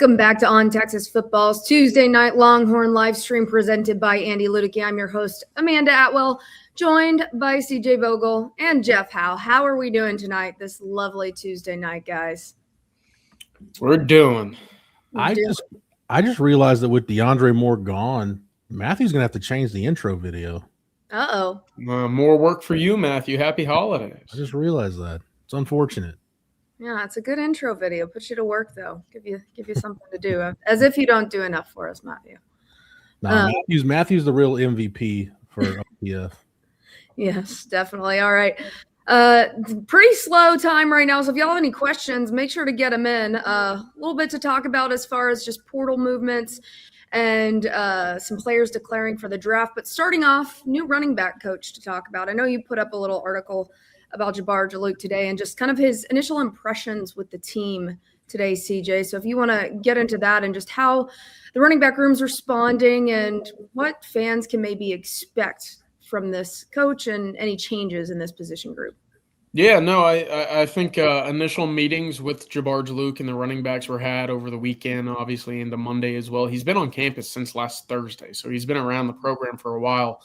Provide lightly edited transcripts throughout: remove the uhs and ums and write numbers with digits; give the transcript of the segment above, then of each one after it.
Welcome back to On Texas Football's Tuesday Night Longhorn Livestream presented by Andy Ludicky. I'm your host, Amanda Atwell, joined by CJ Vogel and Jeff Howe. How are we doing tonight, this lovely Tuesday night, guys? We're doing. I just realized that with DeAndre Moore gone, Matthew's going to have to change the intro video. Uh-oh. More work for you, Matthew. Happy holidays. I just realized that. It's unfortunate. Yeah, it's a good intro video. Puts you to work, though. Give you something to do. As if you don't do enough for us, Matthew. No, Matthew's the real MVP for OPF. Yes, definitely. All right. Pretty slow time right now. So if y'all have any questions, make sure to get them in. A little bit to talk about as far as just portal movements and some players declaring for the draft. But starting off, new running back coach to talk about. I know you put up a little article about Jabbar Jaluk today and just kind of his initial impressions with the team today, CJ. So if you want to get into that and just how the running back room's responding and what fans can maybe expect from this coach and any changes in this position group. Yeah, no, I think initial meetings with Jabbar Jaluk and the running backs were had over the weekend, obviously into Monday as well. He's been on campus since last Thursday, so he's been around the program for a while.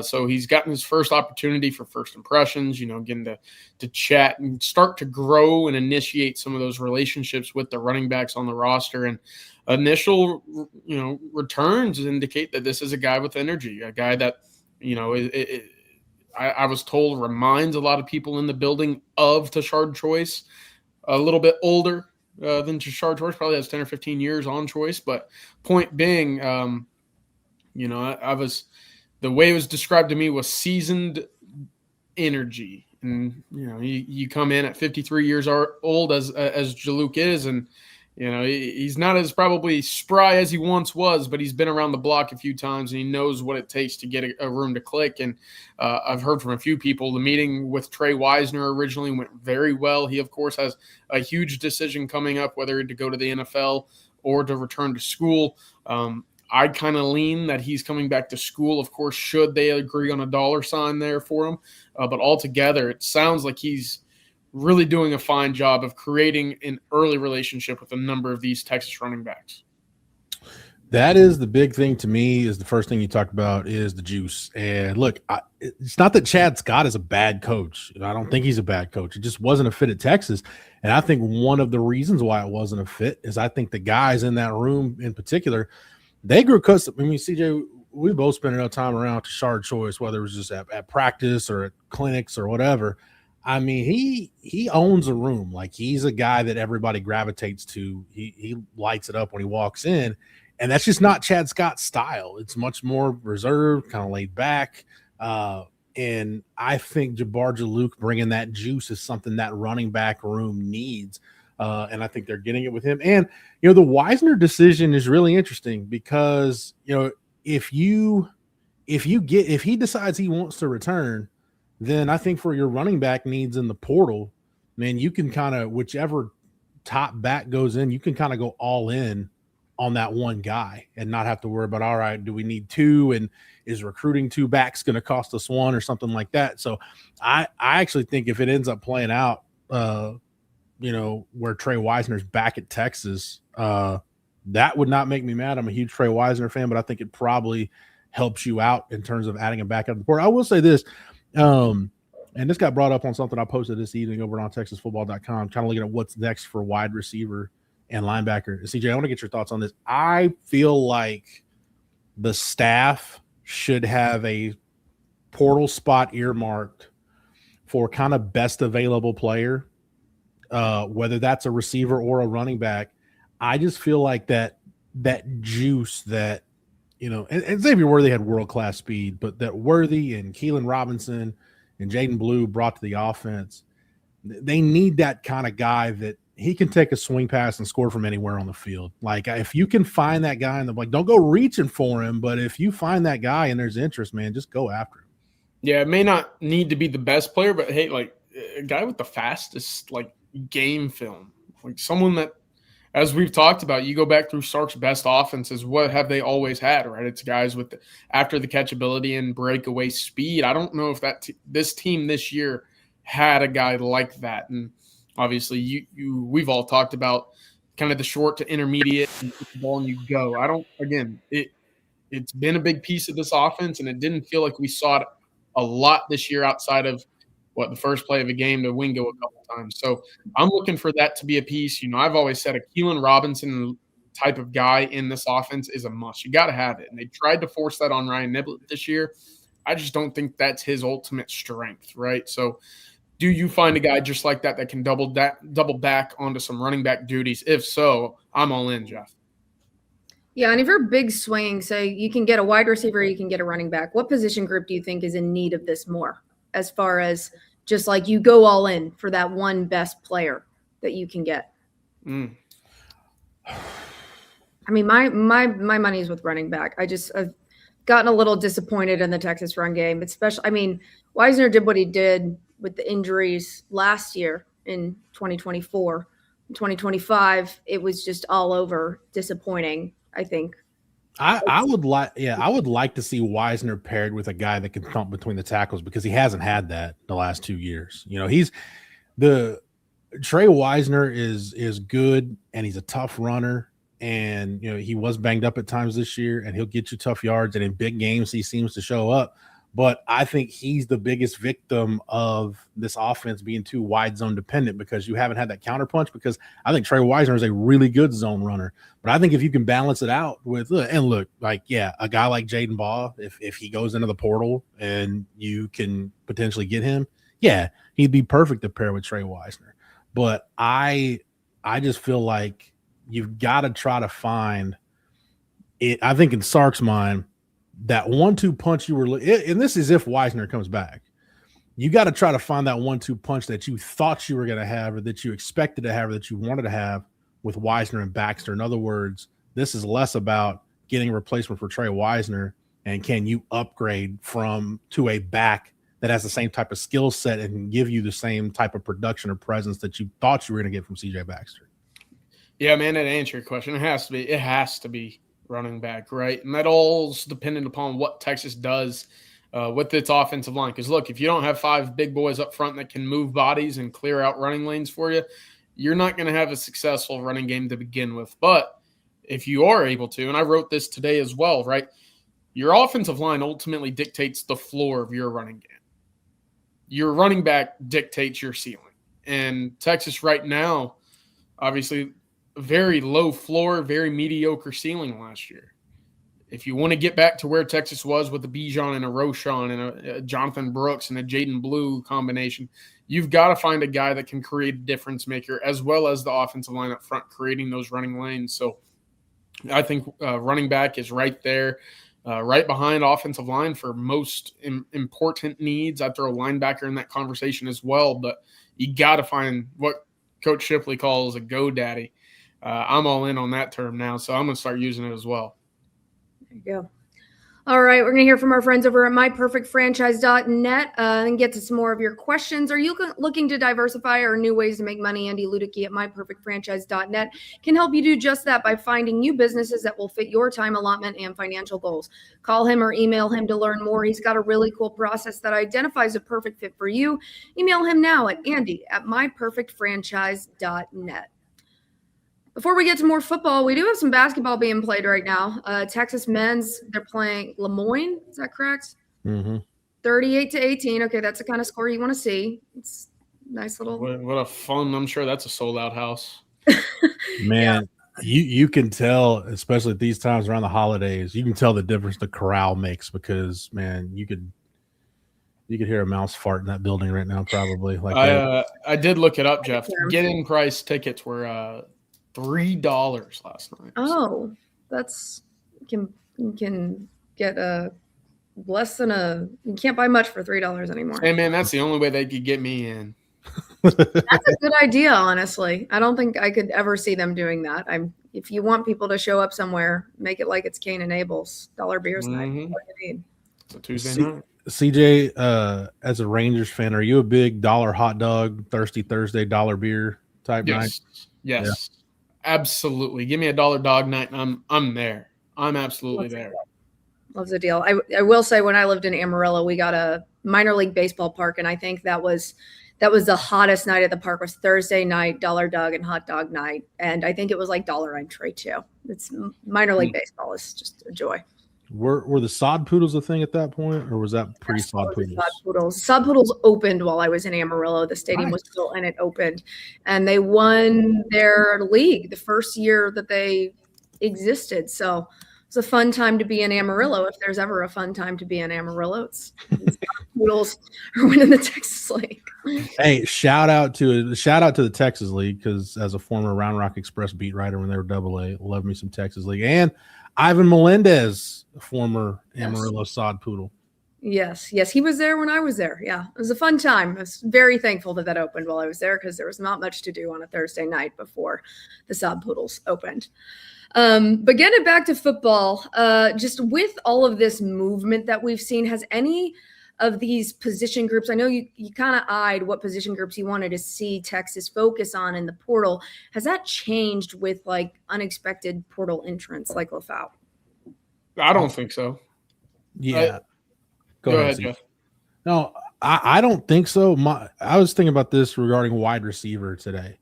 So he's gotten his first opportunity for first impressions, getting to chat and start to grow and initiate some of those relationships with the running backs on the roster. And initial, returns indicate that this is a guy with energy, a guy that, I was told reminds a lot of people in the building of Tashard Choice, a little bit older than Tashard Choice, probably has 10 or 15 years on Choice. But point being, the way it was described to me was seasoned energy. And, you come in at 53 years old as Jaluk is, and, he's not as probably spry as he once was, but he's been around the block a few times and he knows what it takes to get a room to click. And I've heard from a few people, the meeting with Trey Wisner originally went very well. He, of course, has a huge decision coming up, whether to go to the NFL or to return to school. I kind of lean that he's coming back to school, of course, should they agree on a dollar sign there for him. But altogether, it sounds like he's really doing a fine job of creating an early relationship with a number of these Texas running backs. That is the big thing to me. Is the first thing you talked about is the juice. And look, it's not that Chad Scott is a bad coach. I don't think he's a bad coach. It just wasn't a fit at Texas. And I think one of the reasons why it wasn't a fit is I think the guys in that room in particular, they grew accustomed. I mean, CJ, we both spent enough time around Tashard Choice, whether it was just at practice or at clinics or whatever. I mean, he owns a room. Like, he's a guy that everybody gravitates to. He lights it up when he walks in, and that's just not Chad Scott's style. It's much more reserved, kind of laid back. And I think Jabbar Jaluk bringing that juice is something that running back room needs. And I think they're getting it with him. And, the Wisner decision is really interesting because, if he decides he wants to return, then I think for your running back needs in the portal, man, you can kind of, whichever top back goes in, you can kind of go all in on that one guy and not have to worry about, all right, do we need two? And is recruiting two backs going to cost us one or something like that? So I actually think if it ends up playing out, where Trey Wisner's back at Texas, that would not make me mad. I'm a huge Trey Wisner fan, but I think it probably helps you out in terms of adding a back out of the portal. I will say this, and this got brought up on something I posted this evening over on TexasFootball.com, kind of looking at what's next for wide receiver and linebacker. CJ, I want to get your thoughts on this. I feel like the staff should have a portal spot earmarked for kind of best available player, whether that's a receiver or a running back. I just feel like that juice that, and Xavier Worthy had world-class speed, but that Worthy and Keelan Robinson and Jaden Blue brought to the offense, they need that kind of guy that he can take a swing pass and score from anywhere on the field. Like, if you can find that guy don't go reaching for him, but if you find that guy and there's interest, man, just go after him. Yeah, it may not need to be the best player, but hey, like a guy with the fastest game film, like someone that, as we've talked about, you go back through Sark's best offenses, what have they always had, right? It's guys with after the catch ability and breakaway speed. I don't know if this team this year had a guy like that. And obviously we've all talked about kind of the short to intermediate and put the ball and you go. It's been a big piece of this offense, and it didn't feel like we saw it a lot this year outside of the first play of a game to Wingo a couple times. So I'm looking for that to be a piece. I've always said a Keelan Robinson type of guy in this offense is a must. You got to have it. And they tried to force that on Ryan Niblett this year. I just don't think that's his ultimate strength, right? So do you find a guy just like that can double back onto some running back duties? If so, I'm all in, Jeff. Yeah, and if you're big swinging, so you can get a wide receiver, you can get a running back. What position group do you think is in need of this more, as far as just like you go all in for that one best player that you can get? I mean, my money is with running back. I've gotten a little disappointed in the Texas run game, especially. I mean, Wisner did what he did with the injuries last year in 2024. In 2025, it was just all over disappointing, I think. I would like to see Wisner paired with a guy that can thump between the tackles, because he hasn't had that the last 2 years. Trey Wisner is good, and he's a tough runner, and he was banged up at times this year, and he'll get you tough yards, and in big games he seems to show up. But I think he's the biggest victim of this offense being too wide zone dependent, because you haven't had that counterpunch. Because I think Trey Wisner is a really good zone runner, but I think if you can balance it out with a guy like Jaden Baugh, if he goes into the portal and you can potentially get him, he'd be perfect to pair with Trey Wisner. But I just feel like you've got to try to find it. I think in Sark's mind, that 1-2 punch and this is if Wisner comes back, you got to try to find that 1-2 punch that you thought you were going to have, or that you expected to have, or that you wanted to have with Wisner and Baxter. In other words, this is less about getting a replacement for Trey Wisner, and can you upgrade to a back that has the same type of skill set and can give you the same type of production or presence that you thought you were going to get from CJ Baxter. Yeah, man, that answer your question. It has to be running back, right? And that all's dependent upon what Texas does with its offensive line. Because, look, if you don't have 5 big boys up front that can move bodies and clear out running lanes for you, you're not going to have a successful running game to begin with. But if you are able to, and I wrote this today as well, right, your offensive line ultimately dictates the floor of your running game. Your running back dictates your ceiling. And Texas right now, obviously, very low floor, very mediocre ceiling last year. If you want to get back to where Texas was with a Bijan and a Roschon and a Jonathan Brooks and a Jaden Blue combination, you've got to find a guy that can create a difference maker, as well as the offensive line up front creating those running lanes. So I think running back is right there, right behind offensive line for most important needs. I throw linebacker in that conversation as well, but you got to find what Coach Shipley calls a GoDaddy. I'm all in on that term now, so I'm going to start using it as well. There you go. All right, we're going to hear from our friends over at myperfectfranchise.net and get to some more of your questions. Are you looking to diversify or new ways to make money? Andy Ludicky at myperfectfranchise.net can help you do just that by finding new businesses that will fit your time allotment and financial goals. Call him or email him to learn more. He's got a really cool process that identifies a perfect fit for you. Email him now at andy@myperfectfranchise.net. Before we get to more football, we do have some basketball being played right now. Texas men's, they're playing Lemoyne. Is that correct? Mm-hmm. 38-18. Okay, that's the kind of score you want to see. It's nice little. What a fun! I'm sure that's a sold-out house. Man, you can tell, especially at these times around the holidays, you can tell the difference the corral makes, because, man, you could hear a mouse fart in that building right now, probably. I did look it up, Jeff. Get-in price tickets were $3 last night. Oh, that's you can get less than you can't buy much for $3 anymore. Hey man, that's the only way they could get me in. That's a good idea, honestly. I don't think I could ever see them doing that. If you want people to show up somewhere, make it like it's Cain and Abel's dollar beers night. That's what you need. It's a Tuesday night. CJ, as a Rangers fan, are you a big dollar hot dog, Thirsty Thursday dollar beer type night? Yes. Yeah. Absolutely. Give me a dollar dog night and I'm there. I'm absolutely there. Loves the deal. I will say, when I lived in Amarillo, we got a minor league baseball park, and I think that was that was the hottest night at the park, was Thursday night, Dollar Dog and Hot Dog night. And I think it was like dollar entry too. It's minor league baseball is just a joy. Were the sod poodles a thing at that point, or was that pre-sod poodles? Sod poodles opened while I was in Amarillo. The stadium was built and it opened, and they won their league the first year that they existed. So it's a fun time to be in Amarillo. If there's ever a fun time to be in Amarillo, it's Sod poodles are winning the Texas League. Hey, shout out to the Texas League, because as a former Round Rock Express beat writer when they were AA, love me some Texas League. And Ivan Melendez, former Amarillo sod poodle. Yes, he was there when I was there. Yeah, it was a fun time. I was very thankful that opened while I was there, because there was not much to do on a Thursday night before the sod poodles opened. But getting back to football, just with all of this movement that we've seen, has any of these position groups, I know you kind of eyed what position groups you wanted to see Texas focus on in the portal. Has that changed with like unexpected portal entrants like LaFau? I don't think so. Yeah. Go ahead, Jeff. No, I don't think so. I was thinking about this regarding wide receiver today.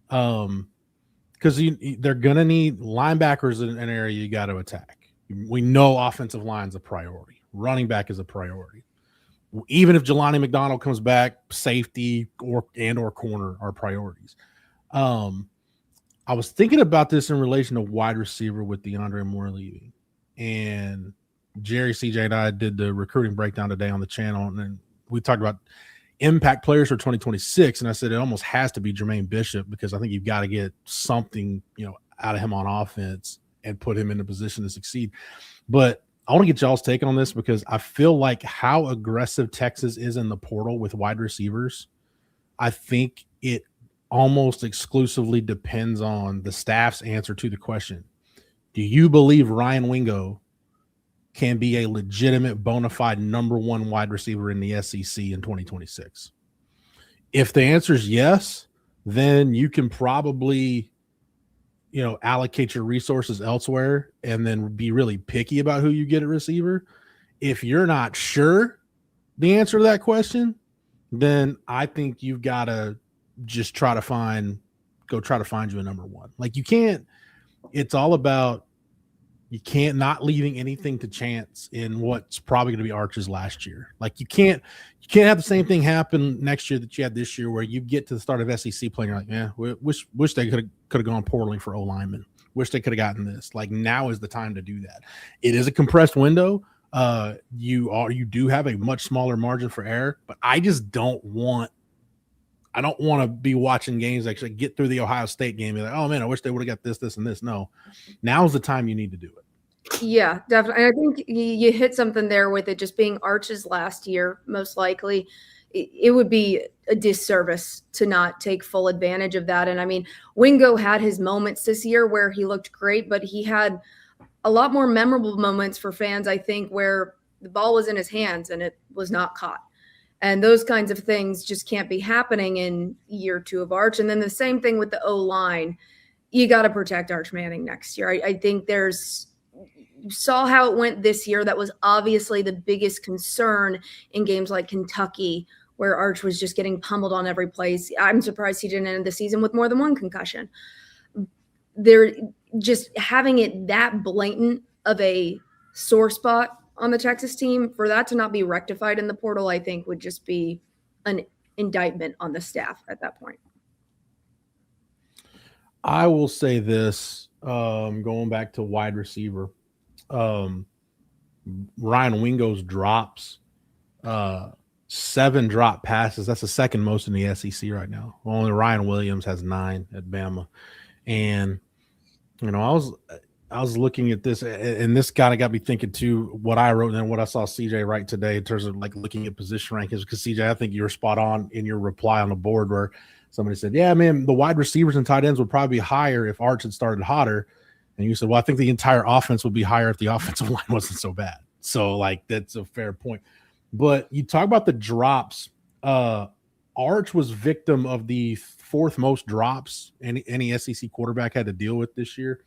Because they're going to need linebackers in an area you got to attack. We know offensive line's a priority. Running back is a priority. Even if Jelani McDonald comes back, safety or corner are priorities. I was thinking about this in relation to wide receiver with DeAndre Moore leaving. And Jerry, CJ, and I did the recruiting breakdown today on the channel, and then we talked about impact players for 2026. And I said it almost has to be Jermaine Bishop, because I think you've got to get something, out of him on offense and put him in a position to succeed. But I want to get y'all's take on this, because I feel like how aggressive Texas is in the portal with wide receivers, I think it almost exclusively depends on the staff's answer to the question. Do you believe Ryan Wingo can be a legitimate, bona fide number one wide receiver in the SEC in 2026? If the answer is yes, then you can probably allocate your resources elsewhere and then be really picky about who you get at receiver. If you're not sure the answer to that question, then I think you've got to just try to find you a number one. Like it's all about, you can't not leaving anything to chance in what's probably going to be Arch's last year. Like you can't have the same thing happen next year that you had this year, where you get to the start of SEC play and you're like, yeah, wish they could have gone portaling for O-lineman. Wish they could have gotten this. Like, now is the time to do that. It is a compressed window. You do have a much smaller margin for error, but I just don't want to be watching games actually get through the Ohio State game and be like, oh man, I wish they would have got this, and this. No, now's the time you need to do it. Yeah, definitely. I think you hit something there with it just being Arch's last year, most likely. It would be a disservice to not take full advantage of that. And I mean, Wingo had his moments this year where he looked great, but he had a lot more memorable moments for fans, I think, where the ball was in his hands and it was not caught. And those kinds of things just can't be happening in year two of Arch. And then the same thing with the O-line. You got to protect Arch Manning next year. I think you saw how it went this year. That was obviously the biggest concern in games like Kentucky, where Arch was just getting pummeled on every place. I'm surprised he didn't end the season with more than one concussion. They're just having it that blatant of a sore spot on the Texas team, for that to not be rectified in the portal, I think would just be an indictment on the staff at that point. I will say this, going back to wide receiver, Ryan Wingo's drops, 7 drop passes. That's the second most in the SEC right now. Only Ryan Williams has 9 at Bama. And, I was looking at this, and this kind of got me thinking too, what I wrote and then what I saw CJ write today in terms of like looking at position rankings. Because CJ, I think you were spot on in your reply on the board where somebody said, yeah, man, the wide receivers and tight ends would probably be higher if Arch had started hotter. And you said, well, I think the entire offense would be higher if the offensive line wasn't so bad. So like, that's a fair point. But you talk about the drops. Arch was victim of the 4th most drops any SEC quarterback had to deal with this year.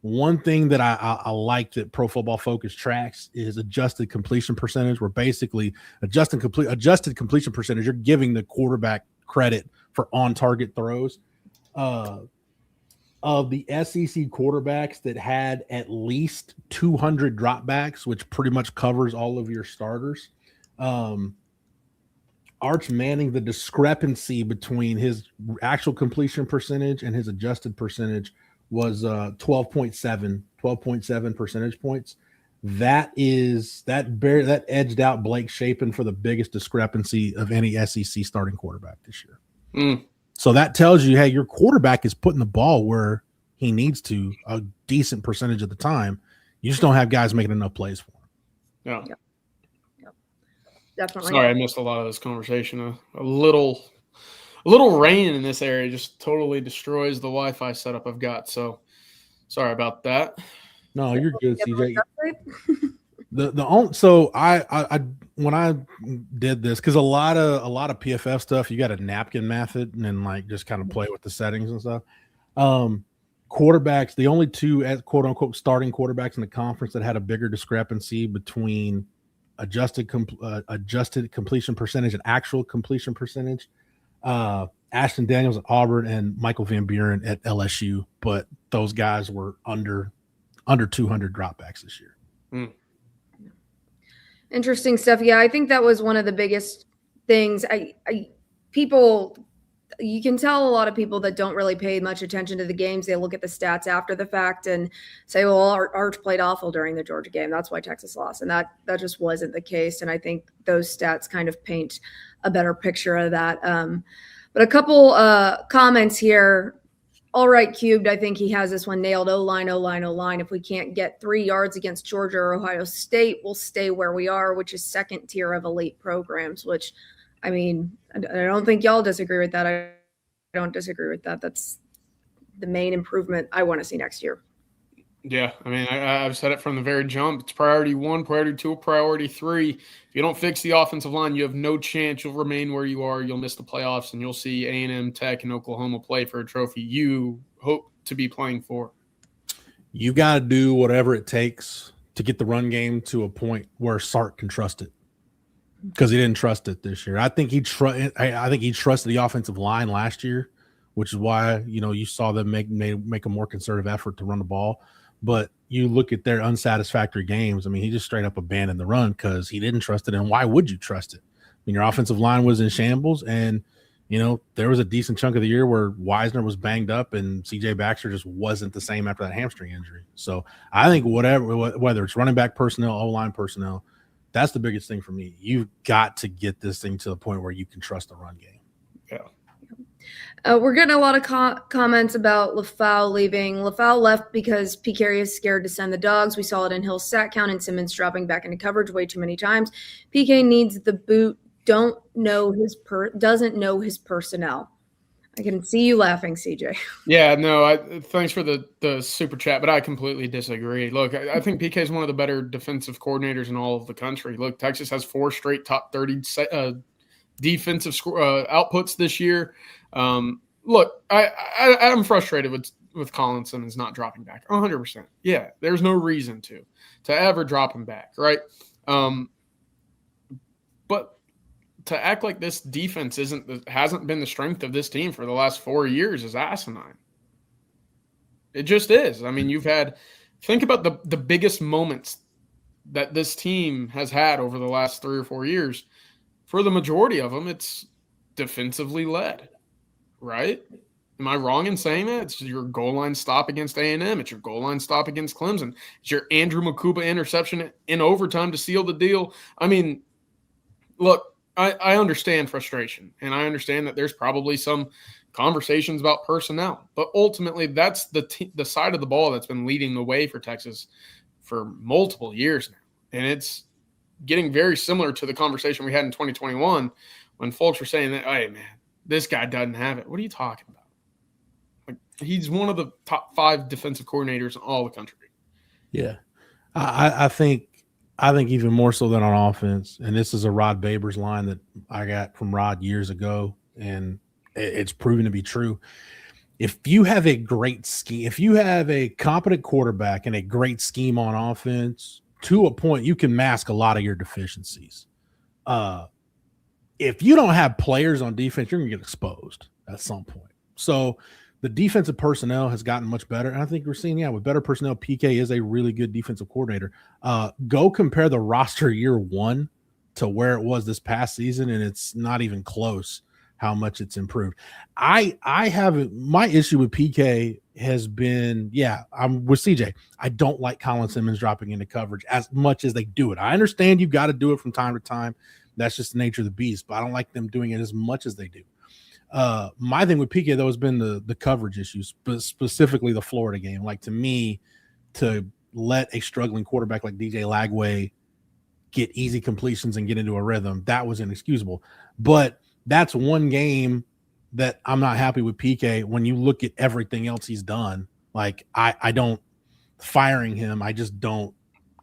one thing that I like that Pro Football Focus tracks is adjusted completion percentage, where basically adjusted completion percentage, you're giving the quarterback credit for on-target throws. Of the SEC quarterbacks that had at least 200 dropbacks, which pretty much covers all of your starters, Arch Manning, the discrepancy between his actual completion percentage and his adjusted percentage was 12.7 percentage points. That edged out Blake Shapen for the biggest discrepancy of any SEC starting quarterback this year. So that tells you, hey, your quarterback is putting the ball where he needs to a decent percentage of the time. You just don't have guys making enough plays for him. Yeah. Yep. Definitely. Sorry, I missed a lot of this conversation. A little rain in this area just totally destroys the Wi-Fi setup I've got. So sorry about that. No, you're good, CJ. So I when I did this, because a lot of PFF stuff, you got a napkin method and then like just kind of play with the settings and stuff. Quarterbacks, the only two quote unquote starting quarterbacks in the conference that had a bigger discrepancy between adjusted completion percentage and actual completion percentage, Ashton Daniels at Auburn and Michael Van Buren at LSU, but those guys were under 200 dropbacks this year. Interesting stuff. Yeah, I think that was one of the biggest things. You can tell a lot of people that don't really pay much attention to the games. They look at the stats after the fact and say, well, Arch played awful during the Georgia game. That's why Texas lost. And that just wasn't the case. And I think those stats kind of paint a better picture of that. But a couple comments here. All right, Cubed, I think he has this one nailed. O-line. If we can't get 3 yards against Georgia or Ohio State, we'll stay where we are, which is second tier of elite programs, which, I mean, I don't think y'all disagree with that. I don't disagree with that. That's the main improvement I want to see next year. Yeah, I mean, I've said it from the very jump. It's priority 1, priority 2, priority 3. If you don't fix the offensive line, you have no chance. You'll remain where you are. You'll miss the playoffs, and you'll see A&M, Tech, and Oklahoma play for a trophy you hope to be playing for. You got to do whatever it takes to get the run game to a point where Sark can trust it, because he didn't trust it this year. I think he trusted the offensive line last year, which is why you saw them make a more concerted effort to run the ball. But you look at their unsatisfactory games. I mean, he just straight up abandoned the run because he didn't trust it. And why would you trust it? I mean, your offensive line was in shambles, and there was a decent chunk of the year where Wisner was banged up and CJ Baxter just wasn't the same after that hamstring injury. So I think whether it's running back personnel, O-line personnel, that's the biggest thing for me. You've got to get this thing to the point where you can trust the run game. Yeah. We're getting a lot of comments about LaFau leaving. LaFau left because P. Carey is scared to send the dogs. We saw it in Hill's sack count and Simmons dropping back into coverage way too many times. PK needs the boot. Doesn't know his personnel. I can see you laughing, CJ. Yeah, no, thanks for the super chat, but I completely disagree. Look, I think PK is one of the better defensive coordinators in all of the country. Look, Texas has 4 straight top 30 defensive outputs this year. Look, I'm frustrated with Colin Simmons not dropping back 100%. Yeah, there's no reason to ever drop him back, right? But to act like this defense hasn't been the strength of this team for the last 4 years is asinine. It just is. I mean, think about the biggest moments that this team has had over the last 3 or 4 years. For the majority of them, it's defensively led, right? Am I wrong in saying that? It's your goal line stop against A&M. It's your goal line stop against Clemson. It's your Andrew Makuba interception in overtime to seal the deal. I mean, look, I understand frustration, and I understand that there's probably some conversations about personnel, but ultimately that's the side of the ball that's been leading the way for Texas for multiple years now, and it's getting very similar to the conversation we had in 2021 when folks were saying that, hey, man, this guy doesn't have it. What are you talking about? Like, he's one of the top 5 defensive coordinators in all the country. Yeah. I think even more so than on offense, and this is a Rod Babers line that I got from Rod years ago, and it's proven to be true. if you have a great scheme, if you have a competent quarterback and a great scheme on offense, to a point, you can mask a lot of your deficiencies. If you don't have players on defense, you're going to get exposed at some point. So the defensive personnel has gotten much better. And I think we're seeing, with better personnel, PK is a really good defensive coordinator. Go compare the roster year one to where it was this past season, and it's not even close how much it's improved. I have my issue with PK has been, I'm with CJ. I don't like Colin Simmons dropping into coverage as much as they do it. I understand you've got to do it from time to time. That's just the nature of the beast, but I don't like them doing it as much as they do. My thing with PK, though, has been the coverage issues, but specifically the Florida game. Like, to me, to let a struggling quarterback like DJ Lagway get easy completions and get into a rhythm, that was inexcusable. But that's one game that I'm not happy with PK. When you look at everything else he's done, like, I don't firing him. I just don't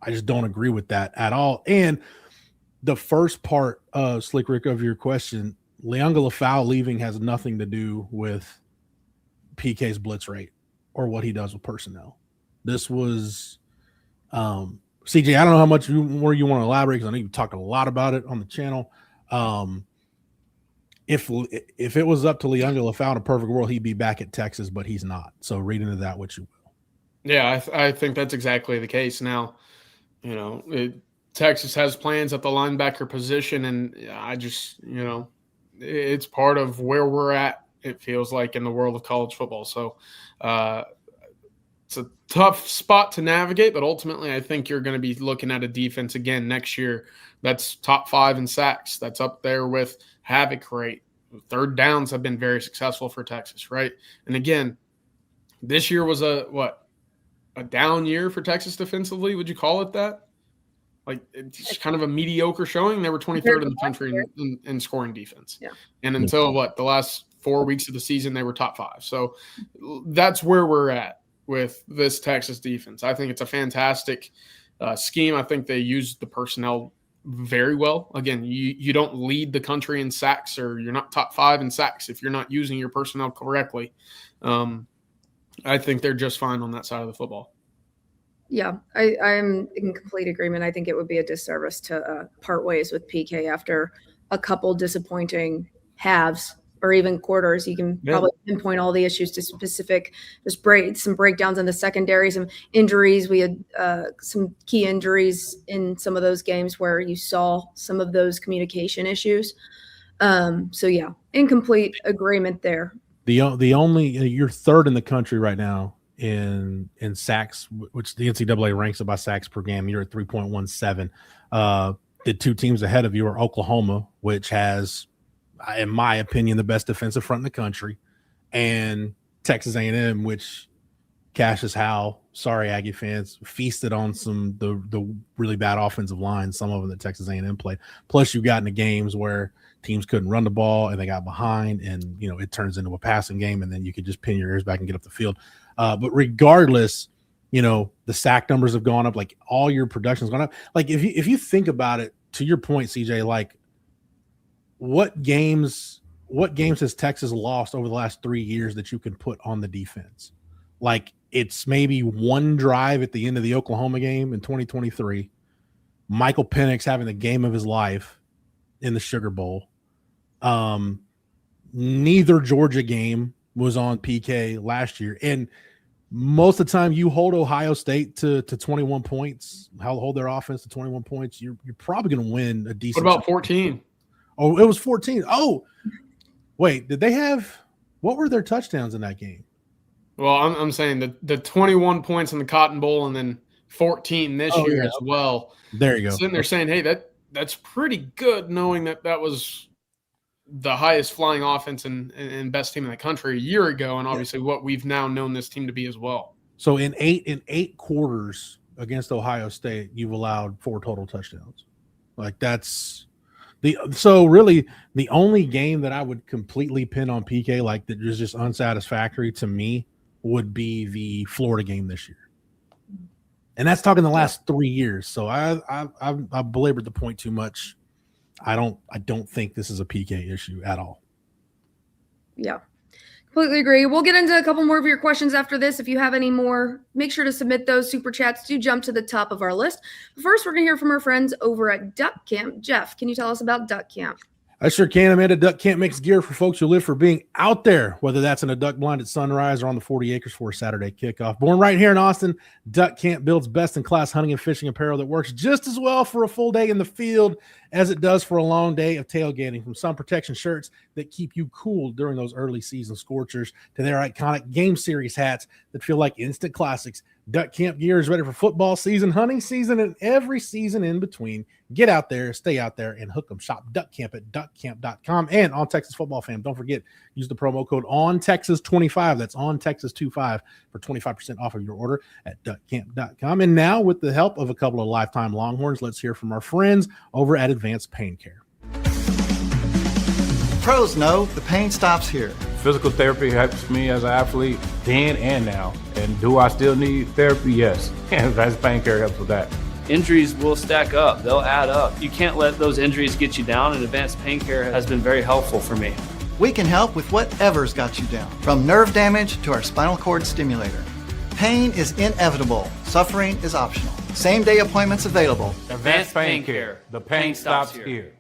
agree with that at all. And the first part of Slick Rick of your question, Lianga Lafau leaving has nothing to do with PK's blitz rate or what he does with personnel. This was CJ, I don't know how much more you want to elaborate, because I know you've talked a lot about it on the channel. If it was up to Lianga Lafau in a perfect world, he'd be back at Texas, but he's not. So read into that what you will. Yeah, I think that's exactly the case. Now, Texas has plans at the linebacker position, and I just, it's part of where we're at, it feels like, in the world of college football. So it's a tough spot to navigate, but ultimately I think you're going to be looking at a defense again next year that's top 5 in sacks. That's up there with havoc rate. Third downs have been very successful for Texas, right? And again, this year was a down year for Texas defensively. Would you call it that? Like, it's kind of a mediocre showing. They were 23rd in the country in scoring defense. Yeah. And until the last 4 weeks of the season, they were top 5. So that's where we're at with this Texas defense. I think it's a fantastic scheme. I think they used the personnel very well. Again, you don't lead the country in sacks, or you're not top 5 in sacks if you're not using your personnel correctly. I think they're just fine on that side of the football. Yeah, I'm in complete agreement. I think it would be a disservice to part ways with PK after a couple disappointing halves or even quarters. You can probably pinpoint all the issues to specific, some breakdowns in the secondary, some injuries. We had some key injuries in some of those games where you saw some of those communication issues. So yeah, in complete agreement there. The only, you're third in the country right now in sacks, which the NCAA ranks it by sacks per game. You're at 3.17. The two teams ahead of you are Oklahoma, which has, in my opinion, the best defensive front in the country, and Texas A&M, which Cassius Howell, sorry Aggie fans, feasted on the really bad offensive line, some of them that Texas A&M played. Plus, you got into games where teams couldn't run the ball and they got behind, and it turns into a passing game, and then you could just pin your ears back and get up the field. But regardless, the sack numbers have gone up. Like, all your production's gone up. Like, if you think about it, to your point, CJ, like, what games has Texas lost over the last 3 years that you can put on the defense? Like, it's maybe one drive at the end of the Oklahoma game in 2023. Michael Penix having the game of his life in the Sugar Bowl. Neither Georgia game was on PK last year. And most of the time you hold Ohio State to 21 points, hold their offense to 21 points, you're probably going to win a decent. What about 14? Oh, it was 14. Oh, wait, did they have – what were their touchdowns in that game? Well, I'm saying the 21 points in the Cotton Bowl and then 14 this year as well. There you go. Sitting there saying, hey, that's pretty good, knowing that was the highest flying offense and best team in the country a year ago, and obviously what we've now known this team to be as well. So in eight quarters against Ohio State, you've allowed 4 total touchdowns. Like, that's so really the only game that I would completely pin on PK, like, that is just unsatisfactory to me, would be the Florida game this year. And that's talking the last 3 years. So I belabored the point too much. I don't think this is a PK issue at all. Yeah, Completely agree. We'll get into a couple more of your questions after this. If you have any more, make sure to submit those. Super chats do jump to the top of our list. First, we're going to hear from our friends over at Duck Camp. Jeff, can you tell us about Duck Camp? I sure can, Amanda. Duck Camp makes gear for folks who live for being out there, whether that's in a duck blind at sunrise or on the 40 acres for a Saturday kickoff. Born right here in Austin, Duck Camp builds best-in-class hunting and fishing apparel that works just as well for a full day in the field as it does for a long day of tailgating. From sun protection shirts that keep you cool during those early season scorchers to their iconic game series hats that feel like instant classics, Duck Camp gear is ready for football season, hunting season, and every season in between. Get out there, stay out there, and hook them. Shop Duck Camp at duckcamp.com. And on Texas Football Fam, don't forget, use the promo code ONTexas25. That's ONTexas25 for 25% off of your order at duckcamp.com. And now, with the help of a couple of lifetime Longhorns, let's hear from our friends over at Advanced Pain Care. Pros know the pain stops here. Physical therapy helps me as an athlete then and now. And do I still need therapy? Yes. Advanced Pain Care helps with that. Injuries will stack up. They'll add up. You can't let those injuries get you down, and Advanced Pain Care has been very helpful for me. We can help with whatever's got you down, from nerve damage to our spinal cord stimulator. Pain is inevitable. Suffering is optional. Same-day appointments available. Advanced Pain Care. The pain stops here.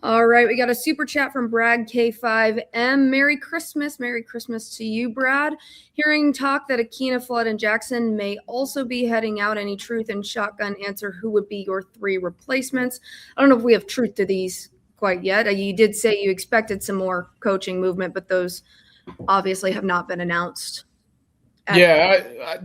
All right, we got a super chat from Brad K5M. Merry Christmas. Merry Christmas to you, Brad. Hearing talk that Akina, Flood, and Jackson may also be heading out. Any truth in shotgun answer? Who would be your 3 replacements? I don't know if we have truth to these quite yet. You did say you expected some more coaching movement, but those obviously have not been announced.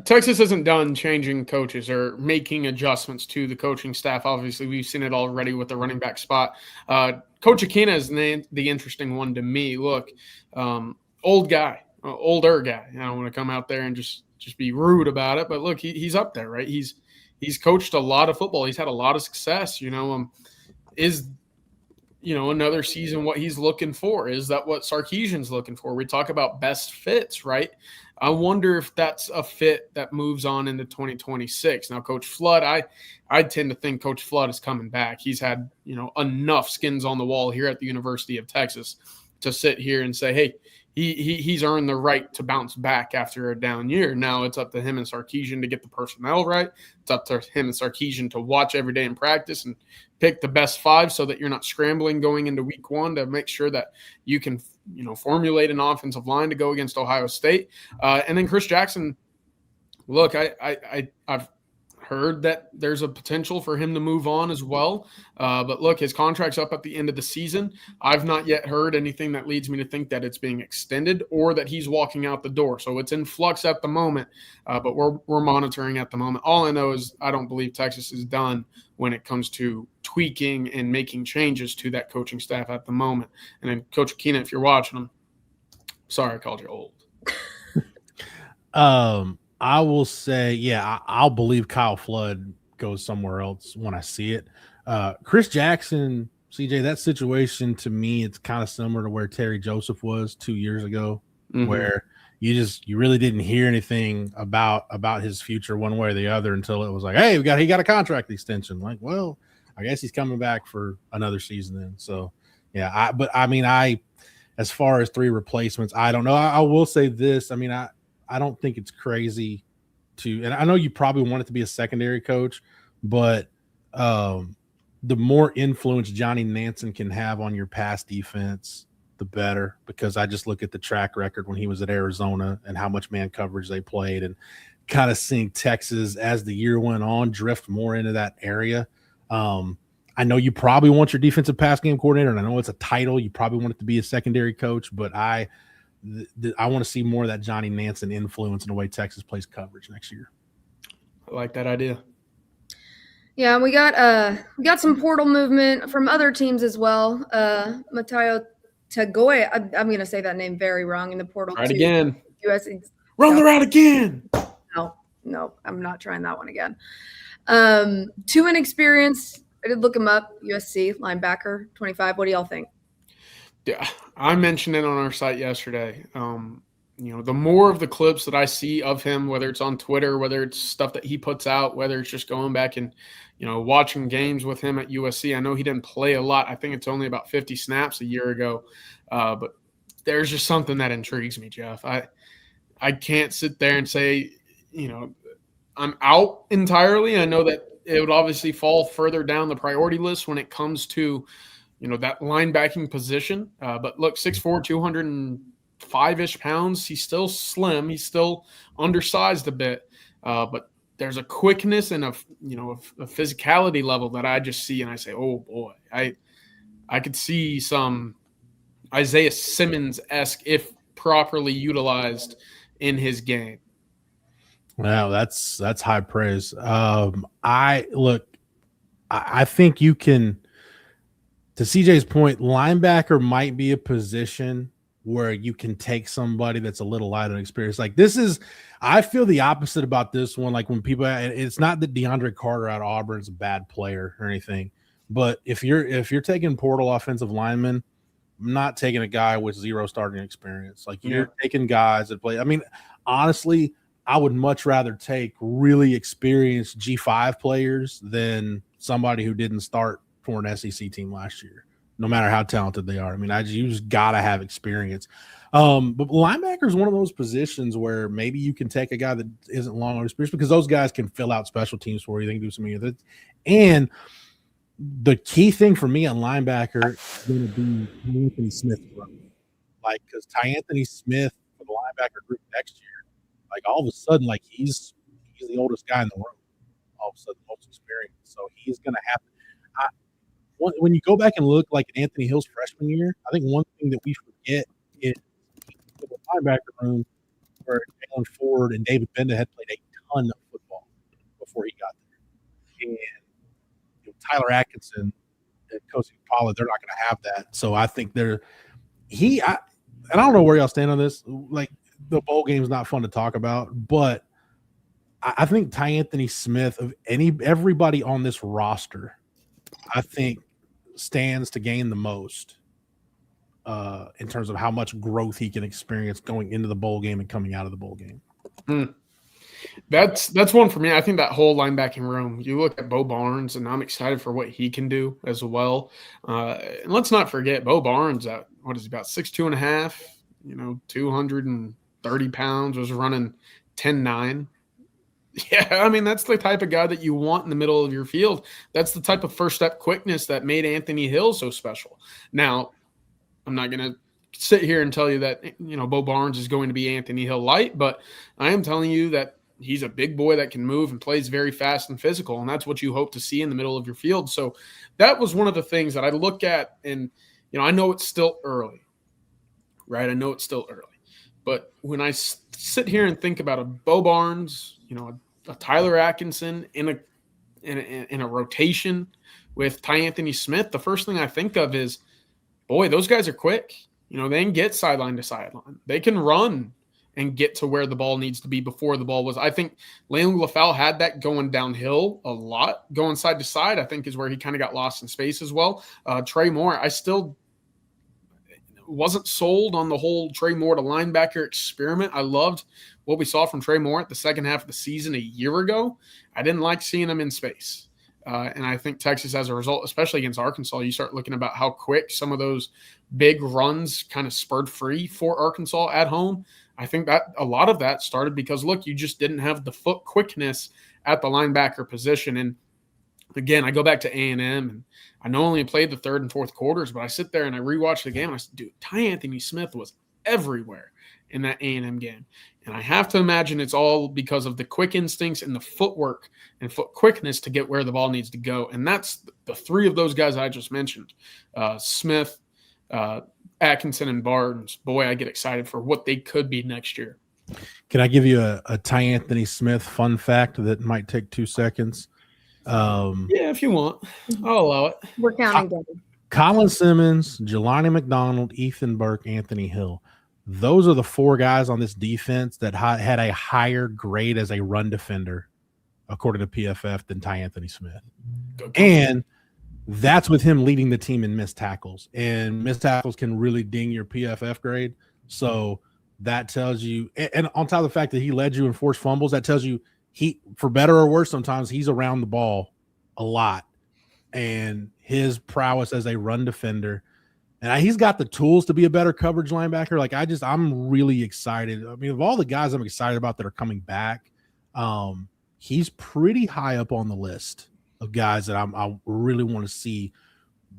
Texas isn't done changing coaches or making adjustments to the coaching staff. Obviously, we've seen it already with the running back spot. Coach Akina is the interesting one to me. Look, older guy. I don't want to come out there and just be rude about it, but look, he's up there, right? He's coached a lot of football. He's had a lot of success. Is another season what he's looking for? Is that what Sarkisian's looking for? We talk about best fits, right? I wonder if that's a fit that moves on into 2026. Now, Coach Flood, I tend to think Coach Flood is coming back. He's had, enough skins on the wall here at the University of Texas to sit here and say, hey, he's earned the right to bounce back after a down year. Now it's up to him and Sarkisian to get the personnel right. It's up to him and Sarkisian to watch every day in practice and pick the best 5 so that you're not scrambling going into week 1 to make sure that you can, formulate an offensive line to go against Ohio State. And then Chris Jackson, look, I've heard that there's a potential for him to move on as well. But look, his contract's up at the end of the season. I've not yet heard anything that leads me to think that it's being extended or that he's walking out the door. So it's in flux at the moment, but we're monitoring at the moment. All I know is I don't believe Texas is done when it comes to tweaking and making changes to that coaching staff at the moment. And then Coach Akina, if you're watching him, sorry I called you old. I will say, I'll believe Kyle Flood goes somewhere else when I see it. Chris Jackson, CJ, that situation to me, it's kind of similar to where Terry Joseph was 2 years ago, where you really didn't hear anything about his future one way or the other until it was like, hey, he got a contract extension. Like, well, I guess he's coming back for another season then. So as far as 3 replacements, I don't know. I will say this. I don't think it's crazy and I know you probably want it to be a secondary coach, but the more influence Johnny Nansen can have on your pass defense, the better, because I just look at the track record when he was at Arizona and how much man coverage they played, and kind of seeing Texas as the year went on drift more into that area. I know you probably want your defensive pass game coordinator, and I know it's a title. You probably want it to be a secondary coach, but I want to see more of that Johnny Nansen influence in the way Texas plays coverage next year. I like that idea. Yeah, we got some portal movement from other teams as well. Matayo Tagoy, I'm going to say that name very wrong in the portal. Right again. Run the route again. No, I'm not trying that one again. Too inexperienced. I did look him up. USC linebacker, 25. What do y'all think? Yeah, I mentioned it on our site yesterday. The more of the clips that I see of him, whether it's on Twitter, whether it's stuff that he puts out, whether it's just going back and, watching games with him at USC. I know he didn't play a lot. I think it's only about 50 snaps a year ago. But there's just something that intrigues me, Jeff. I can't sit there and say, I'm out entirely. I know that it would obviously fall further down the priority list when it comes to, that linebacking position. But look, 6'4", 205-ish pounds. He's still slim. He's still undersized a bit. But there's a quickness and a physicality level that I just see, and I say, oh boy, I could see some Isaiah Simmons-esque if properly utilized in his game. Wow, that's high praise. I think you can, to CJ's point, linebacker might be a position where you can take somebody that's a little light on experience. Like I feel the opposite about this one. Like when people, it's not that DeAndre Carter out of Auburn is a bad player or anything, but if you're taking portal offensive linemen, I'm not taking a guy with 0 starting experience. Like you're taking guys that play. I mean, honestly, I would much rather take really experienced G5 players than somebody who didn't start for an SEC team last year, no matter how talented they are. I mean, you just got to have experience. But linebacker is one of those positions where maybe you can take a guy that isn't long on experience because those guys can fill out special teams for you. They can do some of it. And the key thing for me on linebacker is going to be Anthony Smith. Like, because Anthony Smith for the linebacker group next year, like all of a sudden, like he's the oldest guy in the room. All of a sudden, most experienced. So he's going to have when you go back and look like at Anthony Hill's freshman year, I think one thing that we forget is the linebacker room where Jalen Ford and David Benda had played a ton of football before he got there. And Tyler Atkinson and Kosi Pollard, they're not going to have that. So I think and I don't know where y'all stand on this. Like the bowl game is not fun to talk about, but I think Anthony Smith of everybody on this roster, I think stands to gain the most in terms of how much growth he can experience going into the bowl game and coming out of the bowl game. That's one for me. I think that whole linebacking room, you look at Bo Barnes, and I'm excited for what he can do as well. And let's not forget Bo Barnes at, what is he, about 6'2" and a half, 230 pounds, was running 10.9. Yeah, I mean, that's the type of guy that you want in the middle of your field. That's the type of first step quickness that made Anthony Hill so special. Now, I'm not going to sit here and tell you that, Bo Barnes is going to be Anthony Hill light, but I am telling you that he's a big boy that can move and plays very fast and physical, and that's what you hope to see in the middle of your field. So that was one of the things that I look at, and, I know it's still early, right? I know it's still early. But when I sit here and think about a Bo Barnes, a Tyler Atkinson in a rotation with Anthony Smith, the first thing I think of is, boy, those guys are quick. They can get sideline to sideline. They can run and get to where the ball needs to be before the ball was. I think Leon LaFau had that going downhill a lot. Going side to side, I think, is where he kind of got lost in space as well. Trey Moore, I still wasn't sold on the whole Trey Moore to linebacker experiment. I loved what we saw from Trey Moore at the second half of the season a year ago. I didn't like seeing him in space. And I think Texas, as a result, especially against Arkansas, you start looking about how quick some of those big runs kind of spurred free for Arkansas at home. I think that a lot of that started because, look, you just didn't have the foot quickness at the linebacker position. And again, I go back to A&M, and I not only played the third and fourth quarters, but I sit there and I rewatch the game, and I said, dude, Anthony Smith was everywhere in that A&M game. And I have to imagine it's all because of the quick instincts and the footwork and foot quickness to get where the ball needs to go. And that's the three of those guys I just mentioned, Smith, Atkinson, and Barnes. Boy, I get excited for what they could be next year. Can I give you a Anthony Smith fun fact that might take 2 seconds? Yeah, if you want, I'll allow it. We're counting down. Colin Simmons, Jelani McDonald, Ethan Burke, Anthony Hill. Those are the 4 guys on this defense that had a higher grade as a run defender, according to PFF, than Anthony Smith. And that's with him leading the team in missed tackles. And missed tackles can really ding your PFF grade. So that tells you, and on top of the fact that he led you in forced fumbles, that tells you he, for better or worse, sometimes he's around the ball a lot. And his prowess as a run defender And he's got the tools to be a better coverage linebacker. Like I'm really excited. I mean, of all the guys I'm excited about that are coming back, he's pretty high up on the list of guys that I really want to see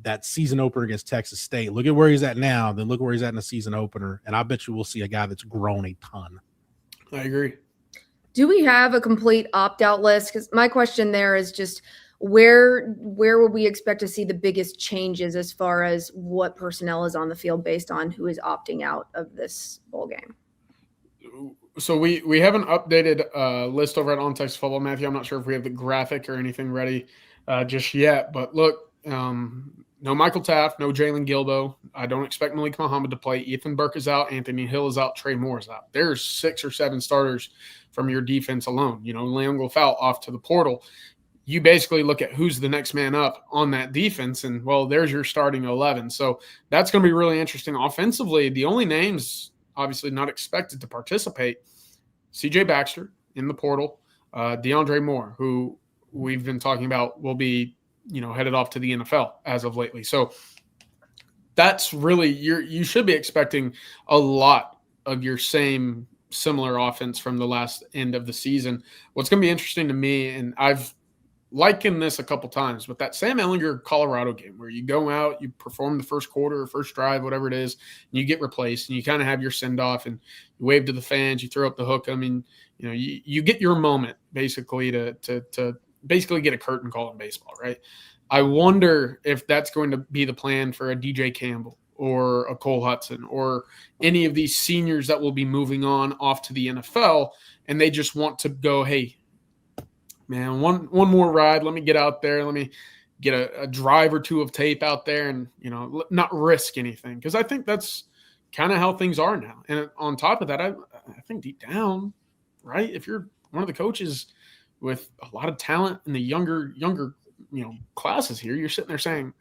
that season opener against Texas State. Look at where he's at now, then look where he's at in the season opener. And I bet you we'll see a guy that's grown a ton. I agree. Do we have a complete opt-out list? Because my question there is just where would we expect to see the biggest changes as far as what personnel is on the field based on who is opting out of this bowl game? So we have an updated list over at On Texas Football, Matthew. I'm not sure if we have the graphic or anything ready just yet. But look, no Michael Taft, no Jalen Gilbo. I don't expect Malik Muhammad to play. Ethan Burke is out. Anthony Hill is out. Trey Moore is out. There's 6 or 7 starters from your defense alone. Leon Fowl off to the portal. You basically look at who's the next man up on that defense, and, well, there's your starting 11. So that's going to be really interesting. Offensively, the only names obviously not expected to participate, C.J. Baxter in the portal, DeAndre Moore, who we've been talking about will be headed off to the NFL as of lately. So that's really you should be expecting a lot of your similar offense from the last end of the season. What's going to be interesting to me, and I've likened this a couple times, but that Sam Ehlinger Colorado game where you go out, you perform the first quarter or first drive, whatever it is, and you get replaced, and you kind of have your send-off, and you wave to the fans, you throw up the hook. I mean, you get your moment basically to basically get a curtain call in baseball, right? I wonder if that's going to be the plan for a DJ Campbell or a Cole Hudson or any of these seniors that will be moving on off to the NFL, and they just want to go, hey, man, one more ride. Let me get out there. Let me get a drive or two of tape out there and, not risk anything. Because I think that's kind of how things are now. And on top of that, I think deep down, right, if you're one of the coaches with a lot of talent in the younger classes here, you're sitting there saying,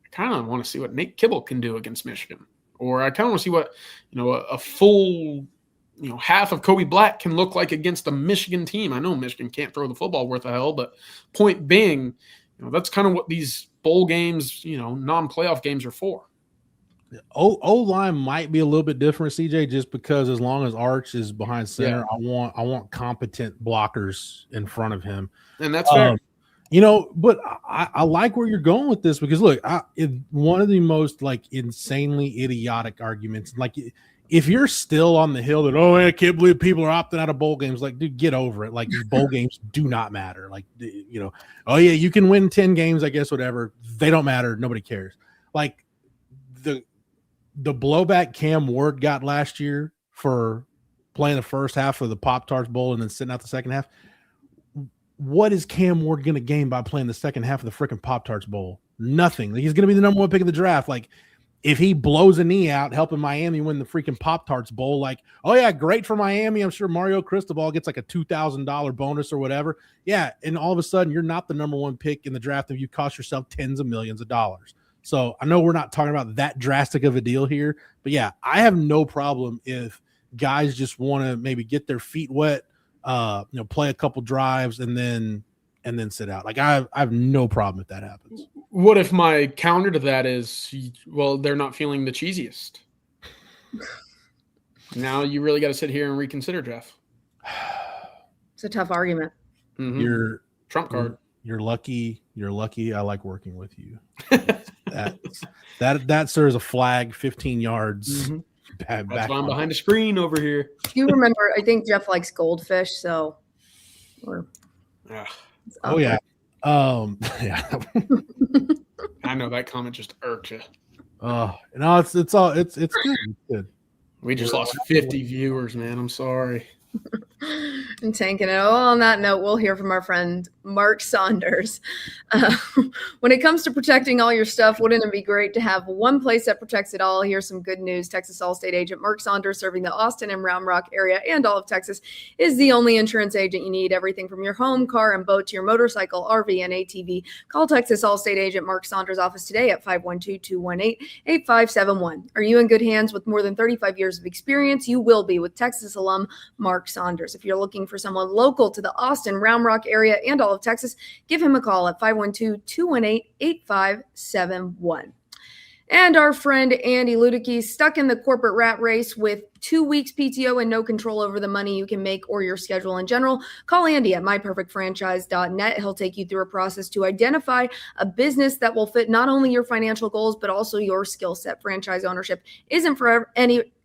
I kind of want to see what Nate Kibble can do against Michigan. Or I kind of want to see what, a full – half of Kobe Black can look like against a Michigan team. I know Michigan can't throw the football worth a hell, but point being, that's kind of what these bowl games, non-playoff games are for. O-line might be a little bit different, CJ, just because as long as Arch is behind center, yeah. I want competent blockers in front of him. And that's fair. But I like where you're going with this because, look, one of the most, insanely idiotic arguments, if you're still on the hill that, I can't believe people are opting out of bowl games, dude, get over it. These bowl games do not matter. You can win 10 games, I guess, whatever. They don't matter. Nobody cares. The blowback Cam Ward got last year for playing the first half of the Pop-Tarts Bowl and then sitting out the second half. What is Cam Ward going to gain by playing the second half of the freaking Pop-Tarts Bowl? Nothing. He's going to be the number 1 pick of the draft. If he blows a knee out helping Miami win the freaking Pop-Tarts Bowl, great for Miami. I'm sure Mario Cristobal gets a $2,000 bonus or whatever. Yeah, and all of a sudden you're not the number 1 pick in the draft if you cost yourself tens of millions of dollars. So I know we're not talking about that drastic of a deal here, but yeah, I have no problem if guys just want to maybe get their feet wet, play a couple drives and then sit out. I have no problem if that happens. What if my counter to that is, well, they're not feeling the cheesiest? Now you really got to sit here and reconsider, Jeff. It's a tough argument. Mm-hmm. You're trump card. You're lucky. You're lucky. I like working with you. that serves a flag 15 yards. Mm-hmm. That's why I'm behind a screen over here. You remember, I think Jeff likes goldfish, so oh yeah. Yeah. I know that comment just irked you. No, it's good. It's good. We just lost 50 viewers, man. I'm sorry. And tanking it. Well, on that note, we'll hear from our friend Mark Saunders. When it comes to protecting all your stuff, wouldn't it be great to have one place that protects it all? Here's some good news. Texas Allstate agent Mark Saunders, serving the Austin and Round Rock area and all of Texas, is the only insurance agent you need. Everything from your home, car, and boat to your motorcycle, RV, and ATV. Call Texas Allstate agent Mark Saunders' office today at 512-218-8571. Are you in good hands with more than 35 years of experience? You will be with Texas alum Mark Saunders. If you're looking for someone local to the Austin, Round Rock area and all of Texas, give him a call at 512-218-8571. And our friend Andy Ludicky, stuck in the corporate rat race with 2 weeks PTO and no control over the money you can make or your schedule in general. Call Andy at myperfectfranchise.net. He'll take you through a process to identify a business that will fit not only your financial goals, but also your skill set. Franchise ownership isn't for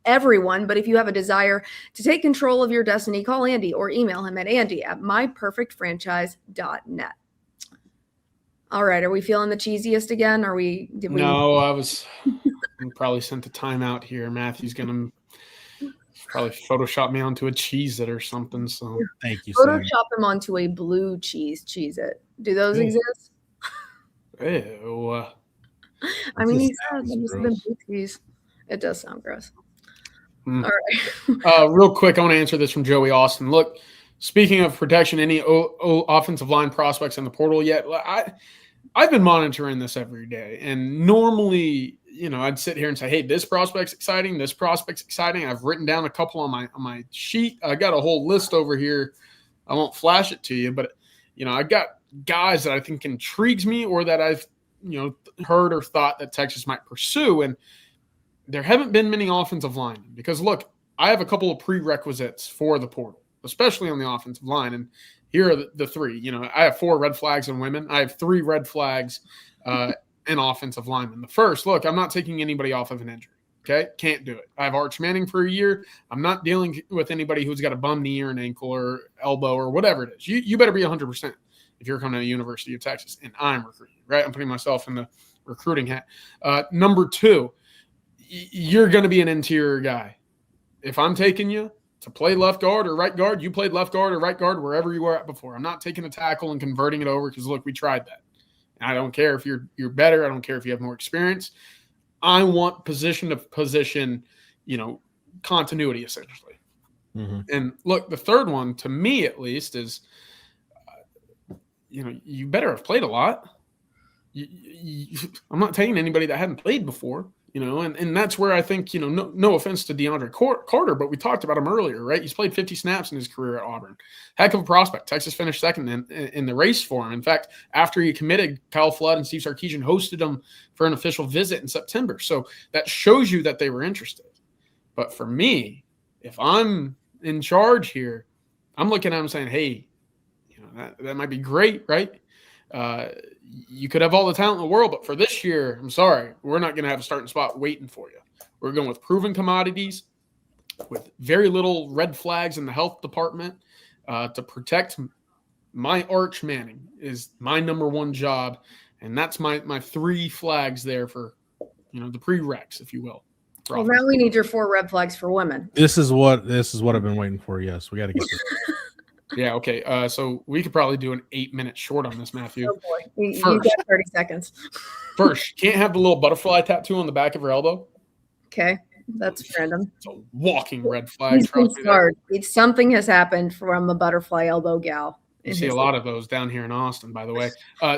everyone, but if you have a desire to take control of your destiny, call Andy or email him at andy@myperfectfranchise.net. All right. Are we feeling the cheesiest again? No, I was probably sent a timeout here. Matthew's going to probably Photoshop me onto a Cheez-It or something. So Thank you. Photoshop him onto a blue Cheez-It. Do those exist? Ew. I mean, he said blue cheese. It does sound gross. All right. Real quick, I want to answer this from Joey Austin. Look, speaking of protection, any offensive line prospects in the portal yet? I've been monitoring this every day, and normally, I'd sit here and say, "Hey, this prospect's exciting. This prospect's exciting." I've written down a couple on my sheet. I got a whole list over here. I won't flash it to you, but I got guys that I think intrigues me, or that I've heard or thought that Texas might pursue, and there haven't been many offensive linemen because look, I have a couple of prerequisites for the portal, especially on the offensive line. And here are the three. I have 4 red flags in women. I have 3 red flags in offensive linemen. The first, look, I'm not taking anybody off of an injury. Okay? Can't do it. I have Arch Manning for a year. I'm not dealing with anybody who's got a bum knee or an ankle or elbow or whatever it is. You better be 100% if you're coming to the University of Texas. And I'm recruiting, right? I'm putting myself in the recruiting hat. Number 2, you're going to be an interior guy. If I'm taking you to play left guard or right guard, you played left guard or right guard wherever you were at before. I'm not taking a tackle and converting it over because, look, we tried that. And I don't care if you're better. I don't care if you have more experience. I want position to position, continuity essentially. Mm-hmm. And look, the third one, to me at least, is, you better have played a lot. I'm not taking anybody that hadn't played before. And that's where I think, no offense to DeAndre Carter, but we talked about him earlier, right? He's played 50 snaps in his career at Auburn. Heck of a prospect. Texas finished second in the race for him. In fact, after he committed, Kyle Flood and Steve Sarkisian hosted him for an official visit in September. So that shows you that they were interested. But for me, if I'm in charge here, I'm looking at him saying, hey, that might be great, right? You could have all the talent in the world, but for this year, I'm sorry, we're not going to have a starting spot waiting for you. We're going with proven commodities with very little red flags in the health department to protect my Arch Manning is my number one job. And that's my 3 flags there for, the prereqs, if you will. Well, now we need your 4 red flags for women. This is what I've been waiting for. Yes, we got to get this. Yeah, okay. So we could probably do an 8-minute short on this, Matthew. Oh, boy. You got 30 seconds. First, you can't have the little butterfly tattoo on the back of her elbow. Okay. That's random. It's a walking red flag. Something has happened from a butterfly elbow gal. You see a lot of those down here in Austin, by the way.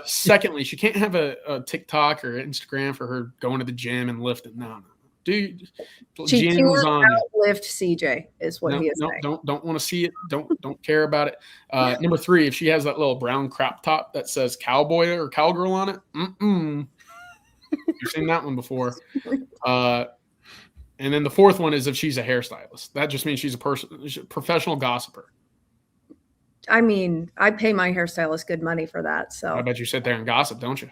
Secondly, she can't have a TikTok or Instagram for her going to the gym and lifting. No. Dude, she can't outlift CJ is what he is saying. Don't want to see it. Don't care about it. Number 3, if she has that little brown crop top that says cowboy or cowgirl on it, you've seen that one before. And then the 4th one is if she's a hairstylist. That just means she's a professional gossiper. I mean, I pay my hairstylist good money for that. So I bet you sit there and gossip, don't you?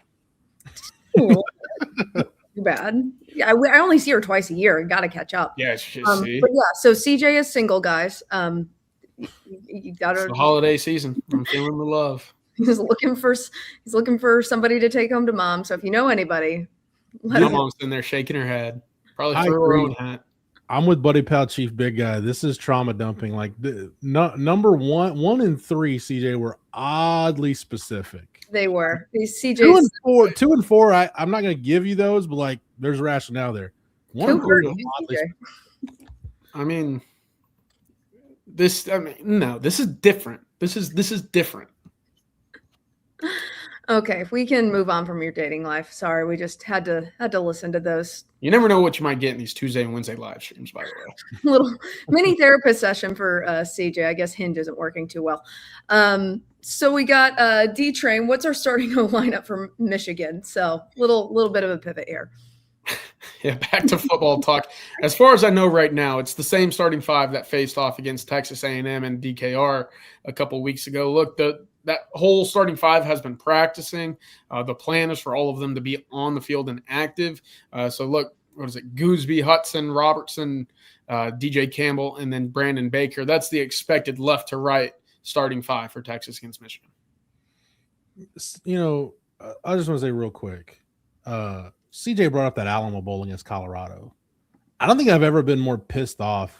Too bad. Yeah, I only see her twice a year. Got to catch up. Yeah, see. But yeah, so CJ is single, guys. You got to. It's the holiday season. I'm feeling the love. He's looking for somebody to take home to mom. So if you know anybody, my mom's in there shaking her head. Probably through her own hat. I'm with Buddy Pal Chief Big Guy. This is trauma dumping. Like number 1 and 3, CJ were oddly specific. They were. These CJs 2 and 4. I'm not going to give you those, but like there's rationale there. 1 and 3. No, this is different. This is different. Okay, if we can move on from your dating life. Sorry, we just had to listen to those. You never know what you might get in these Tuesday and Wednesday live streams, by the way. Little mini therapist session for CJ. I guess Hinge isn't working too well. So we got D-Train. What's our starting lineup for Michigan? So little bit of a pivot here. Yeah, back to football talk. As far as I know right now, it's the same starting five that faced off against Texas A&M and DKR a couple weeks ago. Look, that whole starting five has been practicing. The plan is for all of them to be on the field and active. So look, what is it? Gooseby, Hudson, Robertson, DJ Campbell, and then Brandon Baker. That's the expected left to right starting five for Texas against Michigan. You know, I just want to say real quick, CJ brought up that Alamo Bowl against Colorado. I don't think I've ever been more pissed off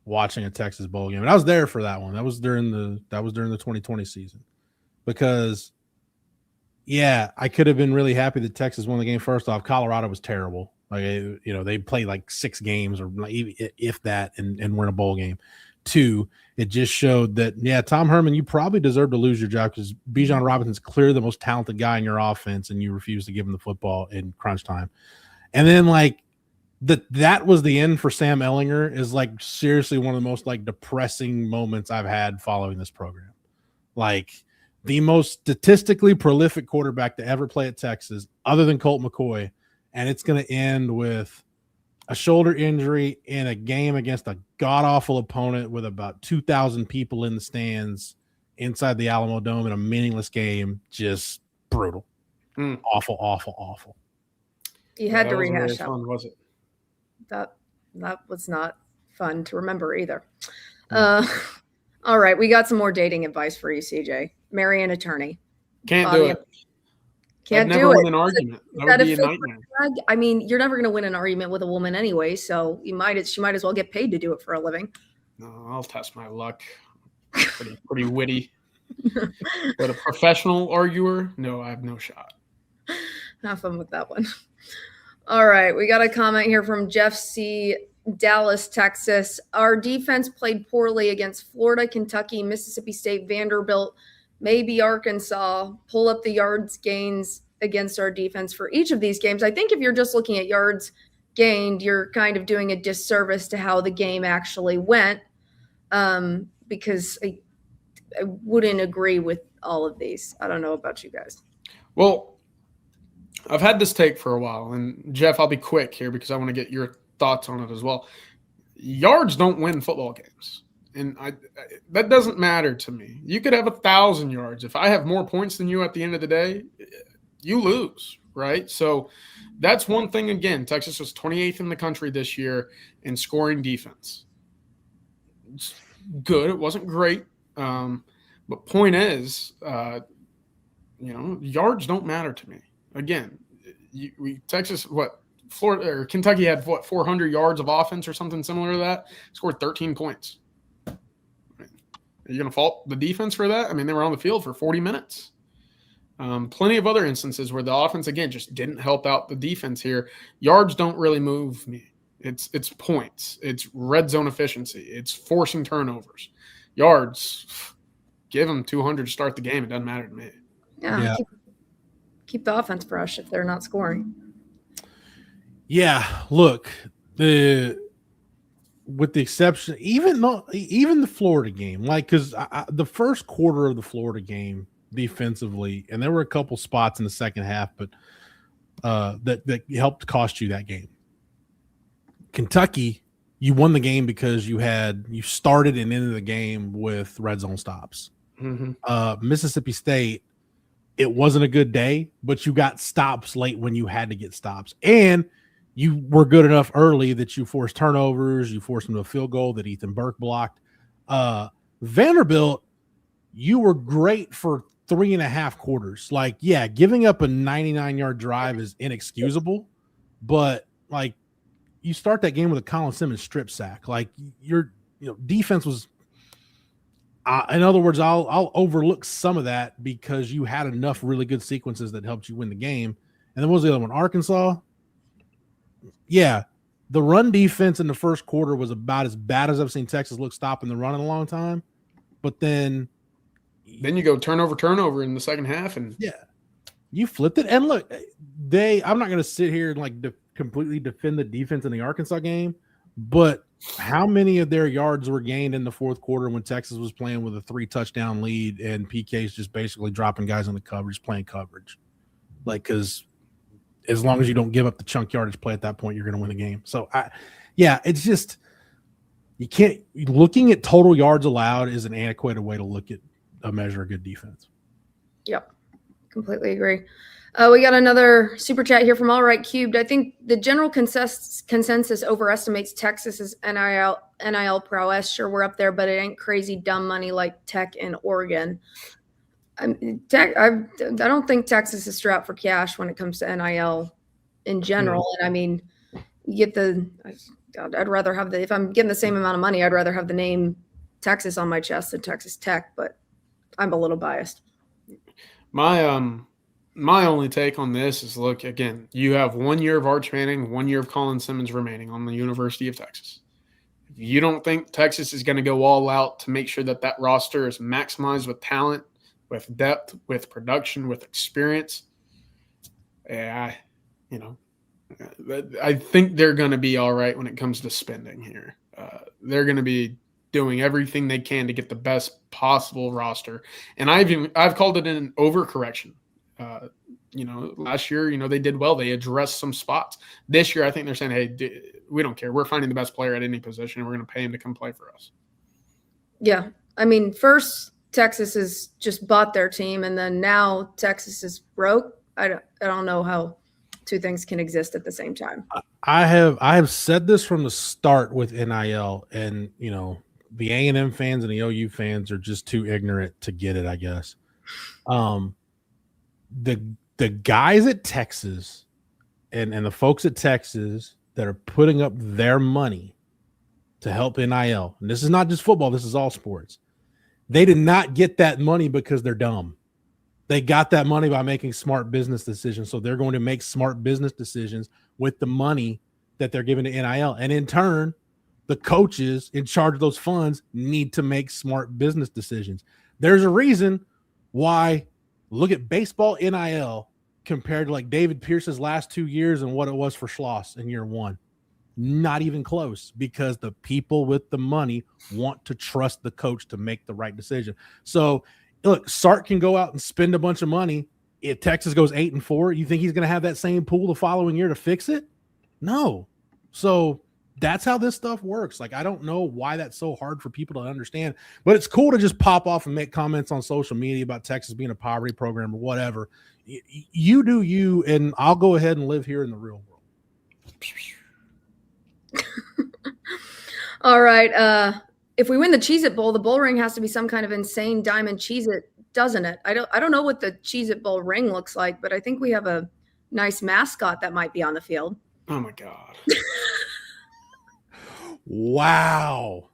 watching a Texas bowl game. And I was there for that one. That was during the 2020 season. Because I could have been really happy that Texas won the game. First off, Colorado was terrible. Like, they played like 6 games or if that, and were in a bowl game. 2, it just showed that, Tom Herman, you probably deserve to lose your job because Bijan Robinson's clearly the most talented guy in your offense, and you refuse to give him the football in crunch time. And then, like, that was the end for Sam Ehlinger is, like, seriously one of the most, like, depressing moments I've had following this program. Like, the most statistically prolific quarterback to ever play at Texas, other than Colt McCoy, and it's going to end with a shoulder injury in a game against a god-awful opponent with about 2,000 people in the stands inside the Alamo Dome in a meaningless game. Just brutal. Awful, awful, awful. You had to rehash really that. Fun, was it? That was not fun to remember either. All right, we got some more dating advice for you, CJ. Marry an attorney. Can't do it. Can't I'd do never it. win an argument. That would be a nightmare. I mean, you're never going to win an argument with a woman anyway, so she might as well get paid to do it for a living. No, I'll test my luck. Pretty witty. But a professional arguer, no, I have no shot. Have fun with that one. All right, we got a comment here from Jeff C. Dallas, Texas. Our defense played poorly against Florida, Kentucky, Mississippi State, Vanderbilt, maybe Arkansas. Pull up the yards gains against our defense for each of these games. I think if you're just looking at yards gained, you're kind of doing a disservice to how the game actually went, because I wouldn't agree with all of these. I don't know about you guys. Well, I've had this take for a while, and Jeff, I'll be quick here because I want to get your thoughts on it as well. Yards don't win football games. And that doesn't matter to me. You could have 1,000 yards. If I have more points than you at the end of the day, you lose, right? So that's one thing. Again, Texas was 28th in the country this year in scoring defense. It's good. It wasn't great. But point is, yards don't matter to me. Again, Texas, Florida or Kentucky had 400 yards of offense or something similar to that. Scored 13 points. Are you going to fault the defense for that? I mean, they were on the field for 40 minutes. Plenty of other instances where the offense, again, just didn't help out the defense here. Yards don't really move me. It's points. It's red zone efficiency. It's forcing turnovers. Yards, give them 200 to start the game. It doesn't matter to me. Yeah. Keep the offense fresh if they're not scoring. Yeah, look, with the exception, even the Florida game, like, because the first quarter of the Florida game defensively, and there were a couple spots in the second half, but that helped cost you that game. Kentucky, you won the game because you started and ended the game with red zone stops. Mm-hmm. Mississippi State, it wasn't a good day, but you got stops late when you had to get stops, and you were good enough early that you forced turnovers. You forced them to a field goal that Ethan Burke blocked. Vanderbilt, you were great for 3.5 quarters. Like, yeah, giving up a 99-yard drive is inexcusable, but, like, you start that game with a Colin Simmons strip sack. Like, your defense was in other words, I'll overlook some of that because you had enough really good sequences that helped you win the game. And then what was the other one? Arkansas? Yeah, the run defense in the first quarter was about as bad as I've seen Texas look stopping the run in a long time. But then you go turnover in the second half, and you flipped it. And look, I'm not going to sit here and like completely defend the defense in the Arkansas game, but how many of their yards were gained in the fourth quarter when Texas was playing with a 3-touchdown lead and PK's just basically dropping guys on the coverage, playing coverage? Like, because as long as you don't give up the chunk yardage play at that point, you're going to win the game. So, it's just you can't – looking at total yards allowed is an antiquated way to look at a measure of good defense. Yep, completely agree. We got another super chat here from All Right Cubed. I think the general consensus overestimates Texas's NIL prowess. Sure, we're up there, but it ain't crazy dumb money like Tech and Oregon. I don't think Texas is strapped for cash when it comes to NIL in general. And I mean, you get I'd rather have if I'm getting the same amount of money, I'd rather have the name Texas on my chest than Texas Tech, but I'm a little biased. My only take on this is, look, again, you have 1 year of Arch Manning, 1 year of Colin Simmons remaining on the University of Texas. If you don't think Texas is going to go all out to make sure that roster is maximized with talent, with depth, with production, with experience, I think they're going to be all right when it comes to spending here. They're going to be doing everything they can to get the best possible roster. And I've called it an overcorrection. Last year, they did well. They addressed some spots. This year, I think they're saying, hey, we don't care. We're finding the best player at any position, and we're going to pay him to come play for us. Yeah. I mean, first, Texas has just bought their team, and then now Texas is broke. I don't know how two things can exist at the same time. I have said this from the start with NIL, and, the A&M fans and the OU fans are just too ignorant to get it, I guess. The guys at Texas and the folks at Texas that are putting up their money to help NIL, and this is not just football, this is all sports, they did not get that money because they're dumb. They got that money by making smart business decisions, so they're going to make smart business decisions with the money that they're giving to NIL. And in turn, the coaches in charge of those funds need to make smart business decisions. There's a reason why look at baseball NIL compared to like David Pierce's last 2 years and what it was for Schloss in year one. Not even close, because the people with the money want to trust the coach to make the right decision. So look, Sark can go out and spend a bunch of money. If Texas goes 8-4, you think he's going to have that same pool the following year to fix it? No. So that's how this stuff works. Like, I don't know why that's so hard for people to understand, but it's cool to just pop off and make comments on social media about Texas being a poverty program or whatever. You do you, and I'll go ahead and live here in the real world. All right. If we win the Cheez-It Bowl, the bowl ring has to be some kind of insane diamond Cheez-It, doesn't it? I don't know what the Cheez-It Bowl ring looks like, but I think we have a nice mascot that might be on the field. Oh my God. Wow.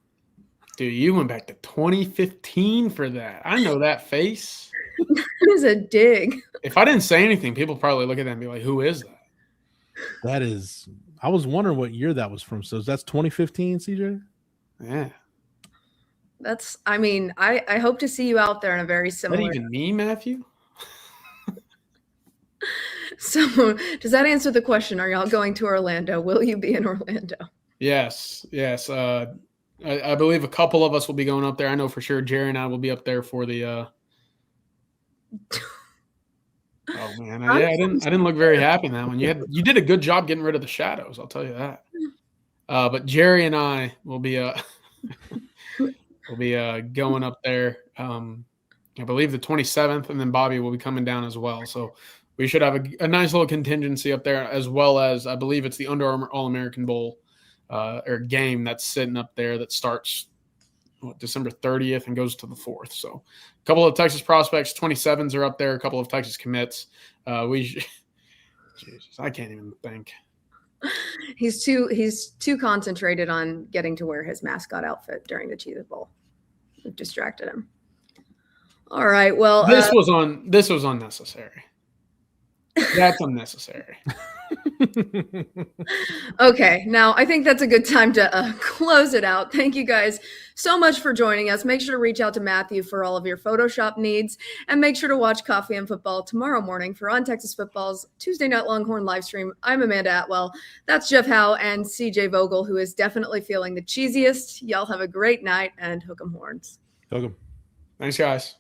Dude, you went back to 2015 for that. I know that face. That is a dig. If I didn't say anything, people probably look at that and be like, who is that? That is, I was wondering what year that was from. So that's 2015, CJ? Yeah. I hope to see you out there in a very similar. Is that even me, Matthew? So does that answer the question? Are y'all going to Orlando? Will you be in Orlando? Yes. I believe a couple of us will be going up there. I know for sure Jerry and I will be up there for the Oh man. I didn't look very happy in that one. You did a good job getting rid of the shadows, I'll tell you that. But Jerry and I will be going up there. I believe the 27th, and then Bobby will be coming down as well. So we should have a nice little contingency up there, as well as I believe it's the Under Armour All-American Bowl or game that's sitting up there that starts December 30th and goes to the 4th. So a couple of Texas prospects, 27s are up there, a couple of Texas commits. Jesus, I can't even think. He's too concentrated on getting to wear his mascot outfit during the Cheez-It Bowl. It distracted him. All right. Well, this was unnecessary. That's unnecessary. Okay. Now I think that's a good time to close it out. Thank you guys so much for joining us. Make sure to reach out to Matthew for all of your Photoshop needs, and make sure to watch Coffee and Football tomorrow morning for On Texas Football's Tuesday Night Longhorn Livestream. I'm Amanda Atwell. That's Jeff Howe and CJ Vogel, who is definitely feeling the cheesiest. Y'all have a great night, and hook 'em horns. Hook 'em. Thanks, guys.